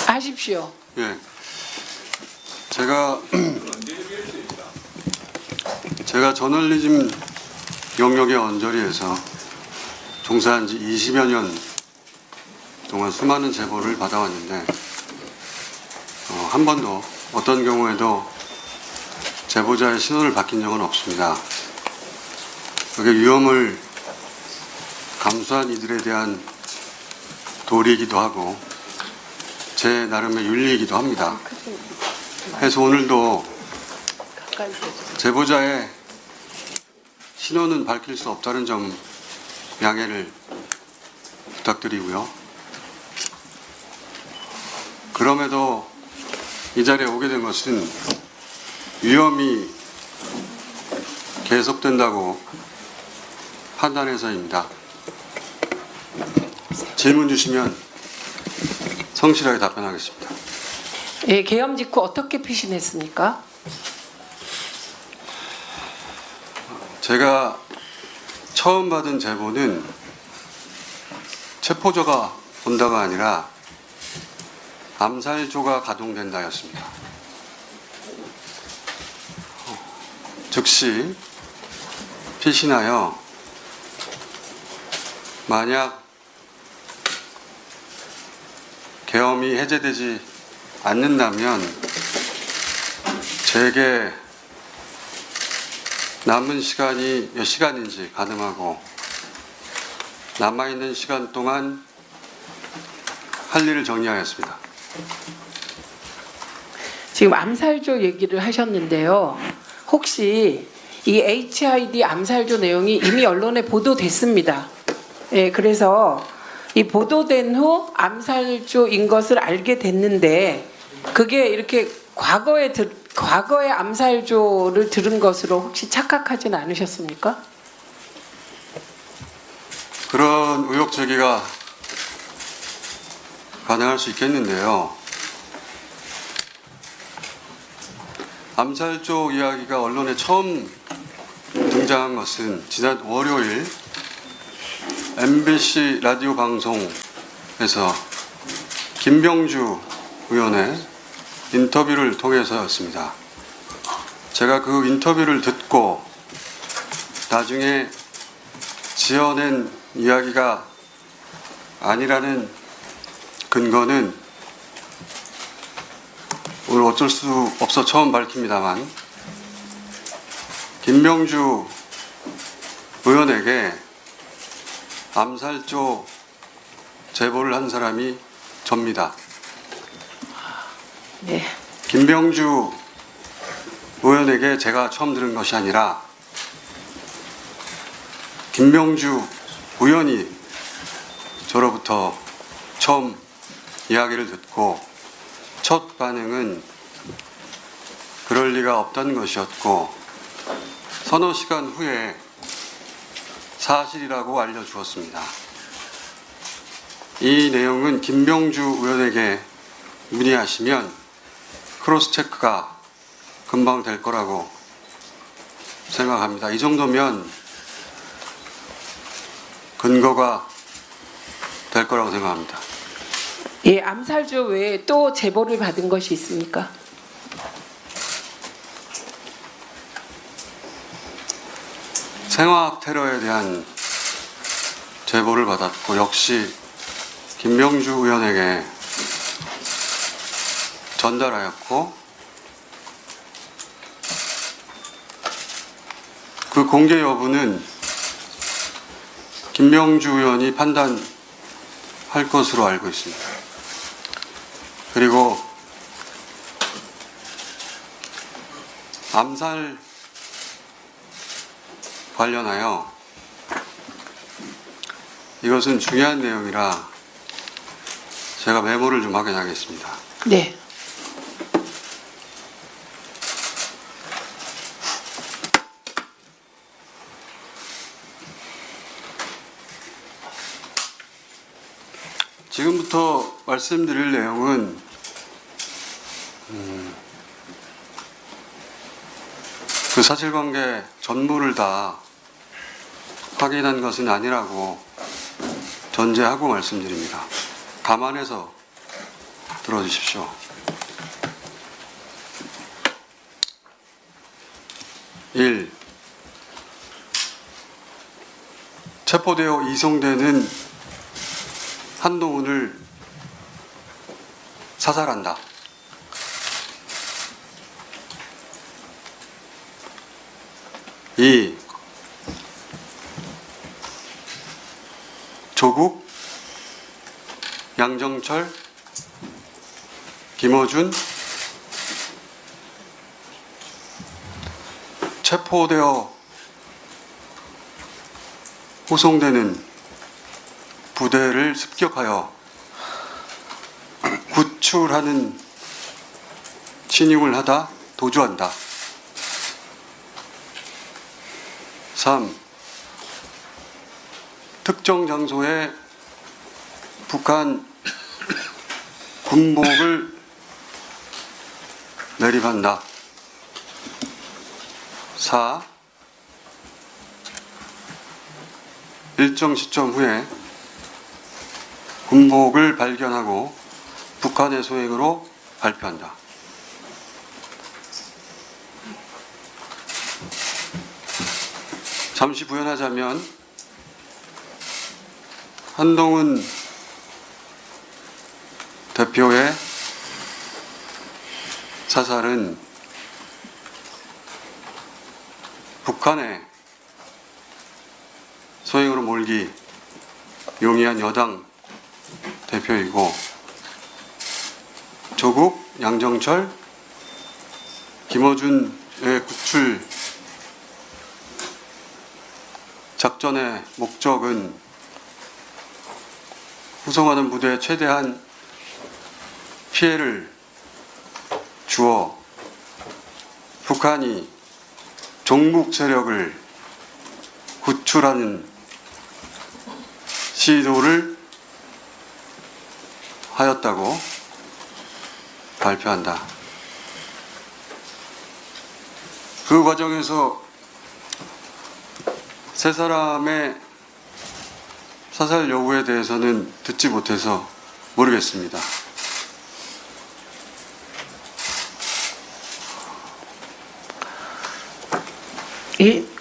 하십시오. 예. 제가 저널리즘 영역의 언저리에서 종사한 지 20여 년 동안 수많은 제보를 받아왔는데 한 번도 어떤 경우에도 제보자의 신원을 밝힌 적은 없습니다. 그게 위험을 감수한 이들에 대한 도리이기도 하고 제 나름의 윤리이기도 합니다. 그래서 오늘도 제보자의 신원은 밝힐 수 없다는 점 양해를 부탁드리고요. 그럼에도 이 자리에 오게 된 것은 위험이 계속된다고 판단해서입니다. 질문 주시면 성실하게 답변하겠습니다. 예, 계엄 직후 어떻게 피신했습니까? 제가 처음 받은 제보는 체포조가 온다가 아니라 암살조가 가동된다였습니다. 즉시 피신하여 만약 계엄이 해제되지 않는다면 제게 남은 시간이 몇 시간인지 가늠하고 남아있는 시간 동안 할 일을 정리하였습니다. 지금 암살조 얘기를 하셨는데요. 혹시 이 HID 암살조 내용이 이미 언론에 보도됐습니다. 예, 그래서 이 보도된 후 암살조인 것을 알게 됐는데 그게 이렇게 과거에 암살조를 들은 것으로 혹시 착각하지는 않으셨습니까? 그런 의혹 제기가 가능할 수 있겠는데요. 암살조 이야기가 언론에 처음 등장한 것은 지난 월요일 MBC 라디오 방송에서 김병주 의원의 인터뷰를 통해서였습니다. 제가 그 인터뷰를 듣고 나중에 지어낸 이야기가 아니라는 근거는 오늘 어쩔 수 없어 처음 밝힙니다만 김병주 의원에게 암살조 제보를 한 사람이 접니다. 네. 김병주 의원에게 제가 처음 들은 것이 아니라 김병주 의원이 저로부터 처음 이야기를 듣고 첫 반응은 그럴 리가 없다는 것이었고 서너 시간 후에 사실이라고 알려주었습니다. 이 내용은 김병주 의원에게 문의하시면 크로스 체크가 금방 될 거라고 생각합니다. 이 정도면 근거가 될 거라고 생각합니다. 예, 암살조 외에 또 제보를 받은 것이 있습니까? 생화학 테러에 대한 제보를 받았고 역시 김병주 의원에게 전달하였고 그 공개 여부는 김병주 의원이 판단할 것으로 알고 있습니다. 그리고 암살 관련하여 이것은 중요한 내용이라 제가 메모를 좀 확인하겠습니다. 네. 지금부터 말씀드릴 내용은 그 사실관계 전부를 다 확인한 것은 아니라고 전제하고 말씀드립니다. 감안해서 들어주십시오. 1. 체포되어 이송되는 한동훈을 사살한다. 2. 조국, 양정철, 김어준 체포되어 호송되는 부대를 습격하여 구출하는 침입을 하다 도주한다. 3. 특정 장소에 북한 군복을 내립한다. 4. 일정 시점 후에 군복을 발견하고 북한의 소행으로 발표한다. 잠시 부연하자면 한동훈 대표의 사살은 북한의 소행으로 몰기 용이한 여당 대표이고 조국, 양정철, 김어준의 구출 작전의 목적은 후송하는 부대에 최대한 피해를 주어 북한이 종북 세력을 구출하는 시도를 하였다고 발표한다. 그 과정에서 세 사람의 사살 여부에 대해서는 듣지 못해서 모르겠습니다.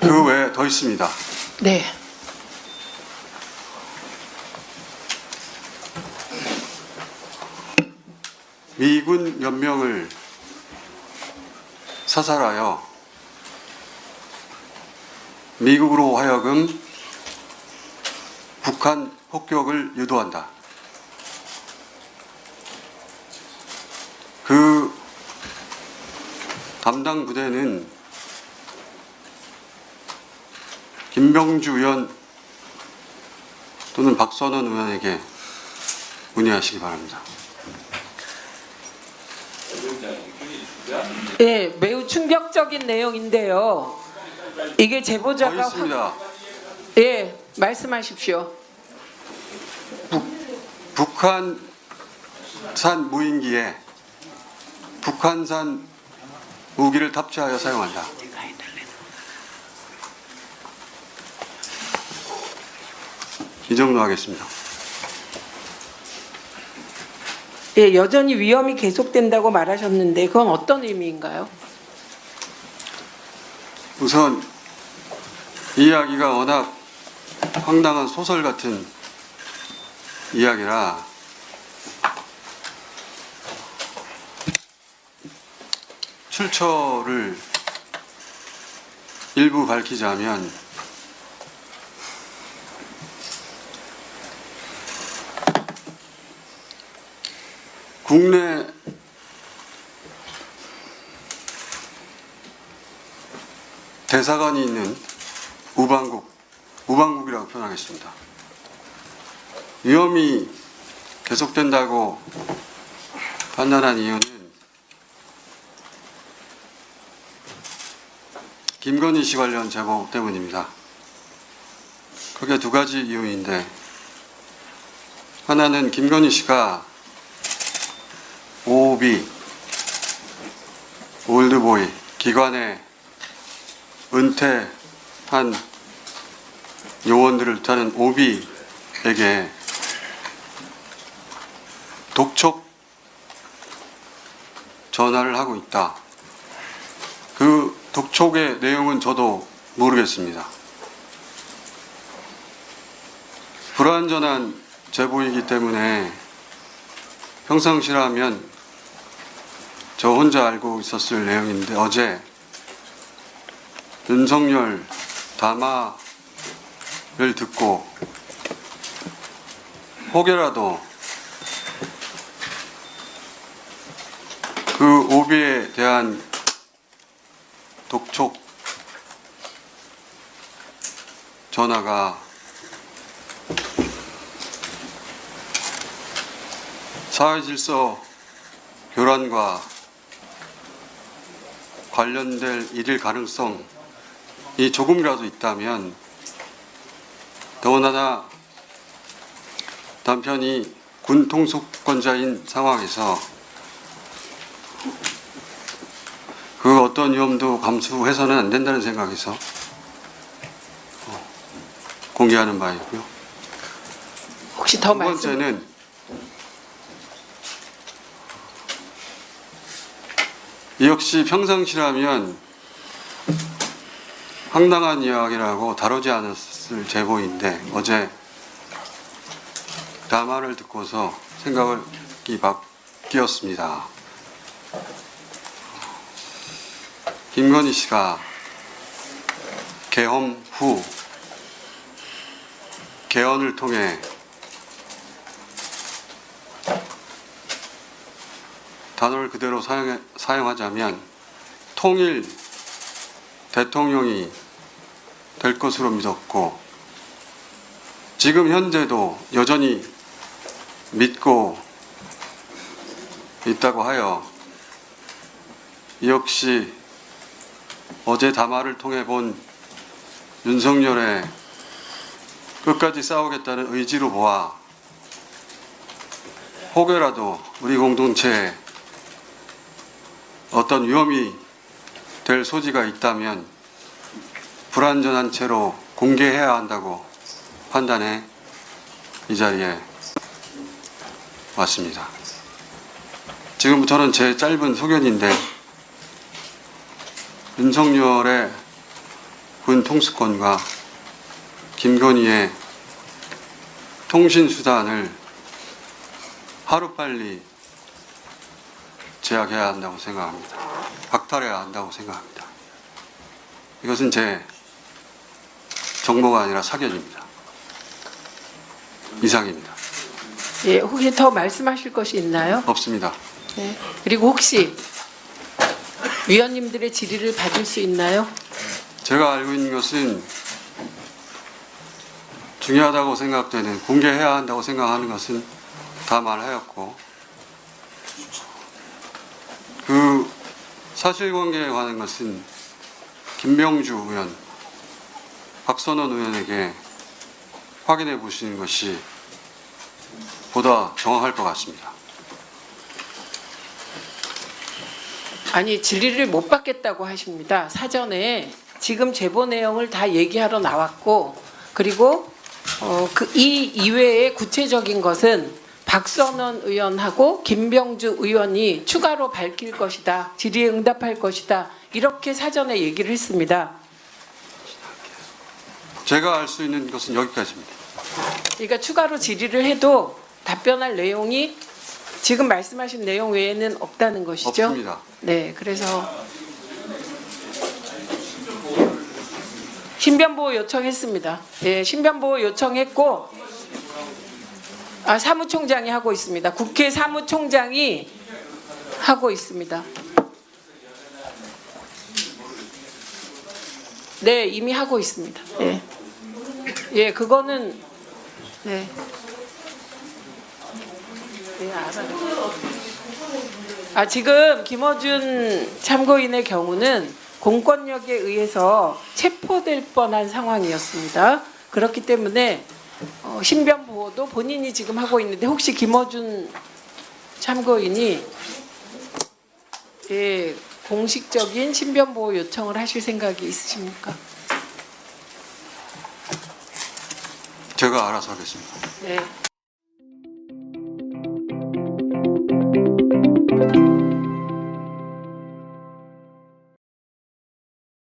그 외에 더 있습니다. 네. 미군 몇 명을 사살하여 미국으로 하여금 북한 폭격을 유도한다. 그 담당 부대는 김병주 의원 또는 박선원 의원에게 문의하시기 바랍니다. 예, 매우 충격적인 내용인데요. 이게 더 제보자가 있습니다. 예, 말씀하십시오. 북한산 무인기에 북한산 무기를 탑재하여 사용한다. 이 정도 하겠습니다. 예, 여전히 위험이 계속된다고 말하셨는데 그건 어떤 의미인가요? 우선 이 이야기가 워낙 황당한 소설 같은 이야기라 출처를 일부 밝히자면 국내 대사관이 있는 우방국이라고 표현하겠습니다. 위험이 계속된다고 판단한 이유는 김건희 씨 관련 제보 때문입니다. 그게 두 가지 이유인데, 하나는 김건희 씨가 OB, 올드보이, 기관에 은퇴한 요원들을 타는 OB에게 독촉 전화를 하고 있다. 그 독촉의 내용은 저도 모르겠습니다. 불완전한 제보이기 때문에 평상시라면 저 혼자 알고 있었을 내용인데 어제 윤석열 담화를 듣고 혹여라도 그 오비에 대한 독촉 전화가 사회질서 교란과 관련될 일일 가능성이 조금이라도 있다면, 더군다나 남편이 군 통수권자인 상황에서 그 어떤 위험도 감수해서는 안 된다는 생각에서 공개하는 바이고요. 혹시 더 두 번째는 역시 평상시라면 황당한 이야기라고 다루지 않았을 제보인데 어제 담화를 듣고서 생각이 바뀌었습니다. 김건희 씨가 계엄 후 개헌을 통해 단어를 그대로 사용하자면 통일 대통령이 될 것으로 믿었고, 지금 현재도 여전히 믿고 있다고 하여 역시 어제 담화를 통해 본 윤석열의 끝까지 싸우겠다는 의지로 보아 혹여라도 우리 공동체에 어떤 위험이 될 소지가 있다면 불완전한 채로 공개해야 한다고 판단해 이 자리에 왔습니다. 지금부터는 제 짧은 소견인데, 윤석열의 군 통수권과 김건희의 통신수단을 하루빨리 제약해야 한다고 생각합니다. 박탈해야 한다고 생각합니다. 이것은 제 정보가 아니라 사견입니다. 이상입니다. 예, 혹시 더 말씀하실 것이 있나요? 없습니다. 네. 그리고 혹시 위원님들의 질의를 받을 수 있나요? 제가 알고 있는 것은 중요하다고 생각되는, 공개해야 한다고 생각하는 것은 다 말하였고, 그 사실관계에 관한 것은 김병주 의원, 박선원 의원에게 확인해 보시는 것이 보다 정확할 것 같습니다. 아니, 질의를 못 받겠다고 하십니다. 사전에 지금 제보 내용을 다 얘기하러 나왔고, 그리고 이 이외의 구체적인 것은 박선원 의원하고 김병주 의원이 추가로 밝힐 것이다, 질의에 응답할 것이다, 이렇게 사전에 얘기를 했습니다. 제가 알 수 있는 것은 여기까지입니다. 그러니까 추가로 질의를 해도 답변할 내용이 지금 말씀하신 내용 외에는 없다는 것이죠? 없습니다. 네, 그래서 신변보호 요청했습니다. 예, 신변보호 요청했고, 사무총장이 하고 있습니다. 국회 사무총장이 하고 있습니다. 네, 이미 하고 있습니다. 예, 예, 그거는 네. 네, 알아요. 지금 김어준 참고인의 경우는 공권력에 의해서 체포될 뻔한 상황이었습니다. 그렇기 때문에 신변 보호도 본인이 지금 하고 있는데, 혹시 김어준 참고인이 공식적인 신변 보호 요청을 하실 생각이 있으십니까? 제가 알아서 하겠습니다. 네.